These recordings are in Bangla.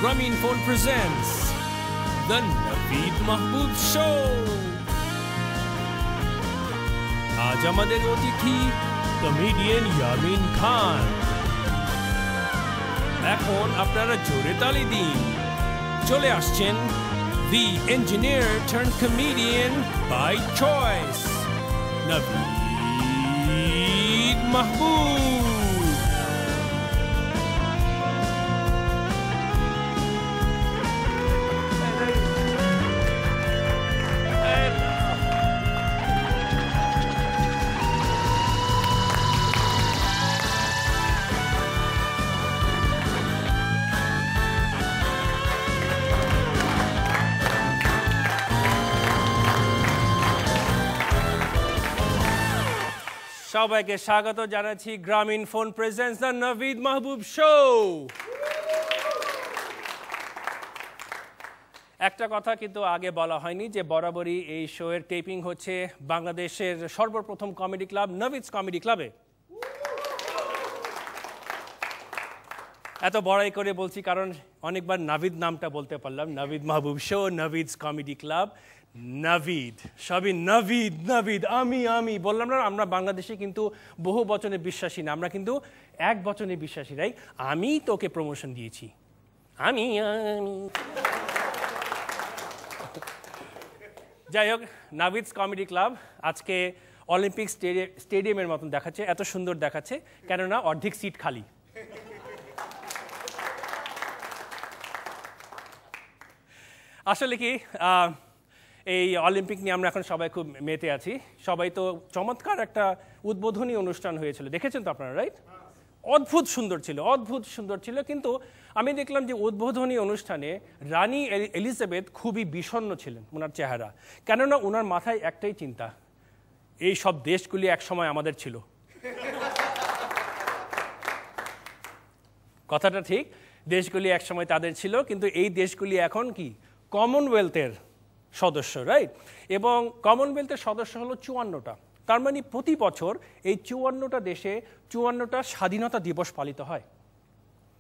Grameenphone presents The Naveed Mahboob Show. আজ আমাদের অতিথি কমেডিয়ান ইয়ামিন খান। এখন আপনারা জোরে তালি দিন। চলে আসছেন the engineer turned comedian by choice, Naveed Mahboob. সবাইকে স্বাগত জানাচ্ছি Grameenphone presents the Naveed Mahboob show. একটা কথা কিন্তু আগে বলা হয়নি যে বরাবরই এই শো এর টেপিং হচ্ছে বাংলাদেশের সর্বপ্রথম কমেডি ক্লাব নভীদস কমেডি ক্লাবে। এত বড়াই করে বলছি কারণ অনেকবার নাভিদ নামটা বলতে পারলাম। নভীদ Mahboob show, নভীদস comedy club. Navid, সবই নভীদ নভীদ, আমি বললাম না, আমরা বাংলাদেশে কিন্তু বহু বচনে বিশ্বাসী না, আমরা কিন্তু এক বচনে বিশ্বাসী। রাই, আমি তোকে প্রমোশন দিয়েছি, আমি। যাই হোক, নাভিদস কমেডি ক্লাব আজকে অলিম্পিক স্টেডিয়ামের মতন দেখাচ্ছে, এত সুন্দর দেখাচ্ছে কেননা অর্ধেক সিট খালি। আসলে কি এই অলিম্পিক নিয়ে আমরা এখন সবাই খুব মেতে আছি। সবাই তো চমৎকার একটা উদ্বোধনী অনুষ্ঠান হয়েছিল, দেখেছেন তো আপনারা, রাইট? অদ্ভুত সুন্দর ছিল। কিন্তু আমি দেখলাম যে উদ্বোধনী অনুষ্ঠানে রানী এলিজাবেথ খুবই বিষণ্ণ ছিলেন, ওনার চেহারা। কেননা ওনার মাথায় একটাই চিন্তা, এই সব দেশগুলি একসময় আমাদের ছিল। কথাটা ঠিক, দেশগুলি একসময় তাদের ছিল, কিন্তু এই দেশগুলি এখন কি কমনওয়েলথের সদস্য, রাইট? এবং কমনওয়েলথের সদস্য হলো 54টা। তার মানে প্রতি বছর এই 54টা দেশে 54টা স্বাধীনতা দিবস পালিত হয়,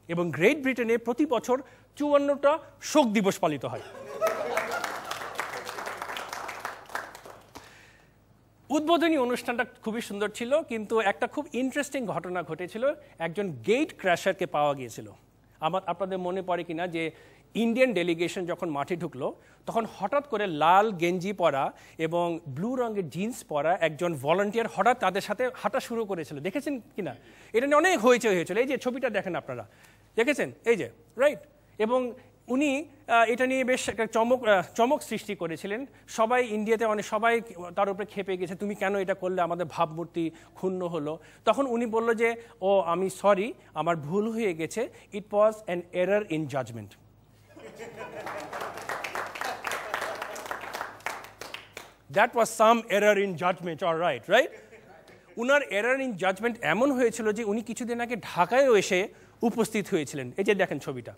এবং গ্রেট ব্রিটেনে প্রতি বছর 54টা শোক দিবস পালিত হয়। উদ্বোধনী অনুষ্ঠানটা খুবই সুন্দর ছিল, কিন্তু একটা খুব ইন্টারেস্টিং ঘটনা ঘটেছিল। একজন গেট ক্র্যাশারকে পাওয়া গিয়েছিল। আপনাদের মনে পড়ে কিনা যে ইন্ডিয়ান ডেলিগেশন যখন মাঠে ঢুকলো, তখন হঠাৎ করে লাল গেঞ্জি পরা এবং ব্লু রঙের জিন্স পরা একজন ভলান্টিয়ার হঠাৎ তাদের সাথে হাঁটা শুরু করেছিল। দেখেছেন কিনা? এটা নিয়ে অনেক হয়েছিল। এই যে ছবিটা দেখেন, আপনারা দেখেছেন, এই যে, রাইট? এবং উনি এটা নিয়ে বেশ একটা চমক সৃষ্টি করেছিলেন। সবাই ইন্ডিয়াতে সবাই তার উপরে খেপে গেছে, তুমি কেন এটা করলে, আমাদের ভাবমূর্তি ক্ষুণ্ণ হলো। তখন উনি বলল যে, ও আমি সরি, আমার ভুল হয়ে গেছে, it was an error in judgment. That was some error in judgment, all right? উনার এরর ইন জাজমেন্ট এমন হয়েছিল যে উনি কিছুদিন আগে ঢাকায়ও এসে উপস্থিত হয়েছিলেন। এই যে দেখেন ছবিটা।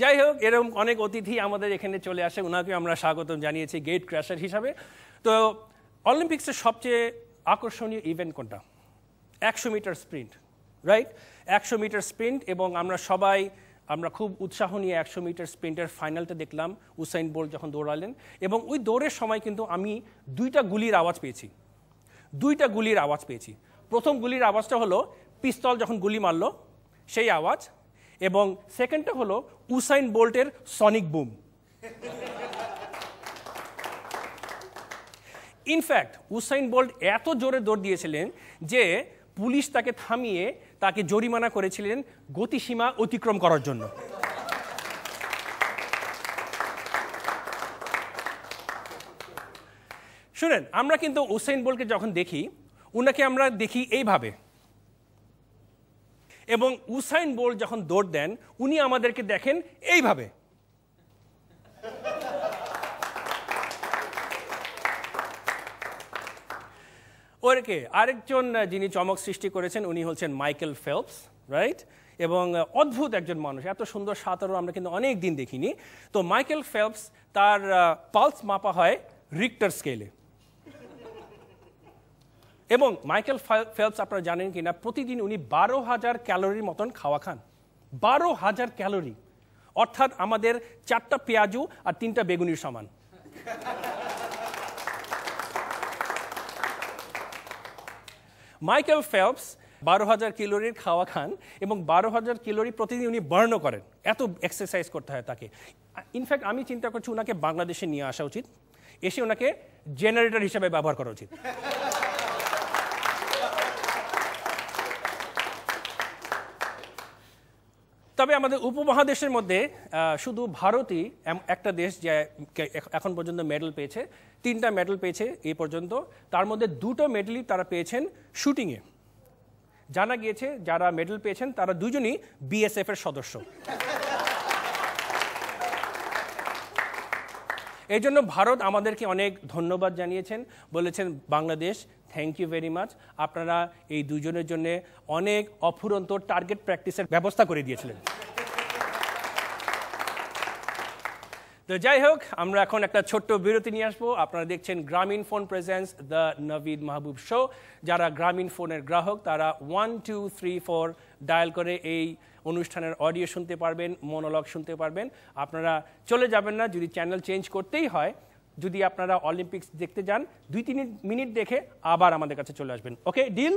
যাই হোক, এরকম অনেক অতিথি আমাদের এখানে চলে আসে, ওনাকে আমরা স্বাগতম জানিয়েছি গেট ক্র্যাশার হিসাবে। তো অলিম্পিক্সের সবচেয়ে আকর্ষণীয় ইভেন্ট কোনটা? 100 metre sprint, right? 100 metre sprint, এবং আমরা খুব উৎসাহ নিয়ে 100 মিটার স্প্রিন্টের ফাইনালটা দেখলাম। উসাইন বোল্ট যখন দৌড়ালেন, এবং ওই দৌড়ের সময় কিন্তু আমি দুইটা গুলির আওয়াজ পেয়েছি। প্রথম গুলির আওয়াজটা হলো পিস্তল যখন গুলি মারলো সেই আওয়াজ, এবং সেকেন্ডটা হলো উসাইন বোল্টের sonic boom. In fact Usain Bolt এত জোরে দৌড় দিয়েছিলেন যে পুলিশ তাকে থামিয়ে তাকে জরিমানা করেছিলেন গতিসীমা অতিক্রম করার জন্য। শুনেন, আমরা কিন্তু উসাইন বোল্টকে যখন দেখি, উনাকে আমরা দেখি এইভাবে, এবং উসাইন বোল্ট যখন দৌড় দেন উনি আমাদেরকে দেখেন এইভাবে। ওরকে আরেকজন যিনি চমক সৃষ্টি করেছেন উনি হচ্ছেন মাইকেল ফেলপস, রাইট? এবং অদ্ভুত একজন মানুষ, এত সুন্দর সাঁতারও আমরা কিন্তু অনেক দিন দেখিনি। তো মাইকেল ফেলপস, তার পালস মাপা হয় রিক্টার স্কেলে। এবং মাইকেল ফেলপস আপনারা জানেন কিনা প্রতিদিন উনি 12,000 ক্যালোরির মতন খাওয়া খান। 12,000 ক্যালোরি, অর্থাৎ আমাদের 4টা পেঁয়াজু আর 3টা বেগুনির সমান। মাইকেল ফেলপস 12,000 ক্যালোরির খাওয়া খান এবং 12,000 ক্যালোরি প্রতিদিন উনি বার্নও করেন। এত এক্সারসাইজ করতে হয় তাকে। ইনফ্যাক্ট আমি চিন্তা করছি ওনাকে বাংলাদেশে নিয়ে আসা উচিত, এসে ওনাকে জেনারেটর হিসেবে ব্যবহার করা উচিত। তবে আমাদের উপমহাদেশের মধ্যে শুধু ভারতই একটা দেশ যে এখন পর্যন্ত মেডেল পেয়েছে, 3টা মেডেল পেয়েছে এই পর্যন্ত। তার মধ্যে 2টো মেডেলই তারা পেয়েছেন শুটিংয়ে। জানা গিয়েছে যারা মেডেল পেয়েছেন তারা দুজনই বিএসএফ এর সদস্য। এই জন্য ভারত আমাদেরকে অনেক ধন্যবাদ জানিয়েছেন, বলেছেন Bangladesh thank you very much, আপনারা এই দুজনের জন্য অনেক অফুরন্ত টার্গেট প্র্যাকটিসের ব্যবস্থা করে দিয়েছিলেন। তো যাই হোক, আমরা এখন একটা ছোট্ট বিরতি নিয়ে আসবো। আপনারা দেখছেন Grameenphone presents the Naveed Mahboob show. যারা গ্রামীণ ফোনের গ্রাহক তারা 1234 ডায়াল করে এই অনুষ্ঠানের অডিও শুনতে পারবেন, মনোলগ শুনতে পারবেন। আপনারা চলে যাবেন না, যদি চ্যানেল চেঞ্জ করতেই হয়, যদি আপনারা অলিম্পিক্স দেখতে যান 2-3 মিনিট দেখে আবার আমাদের কাছে চলে আসবেন। ওকে, ডিল?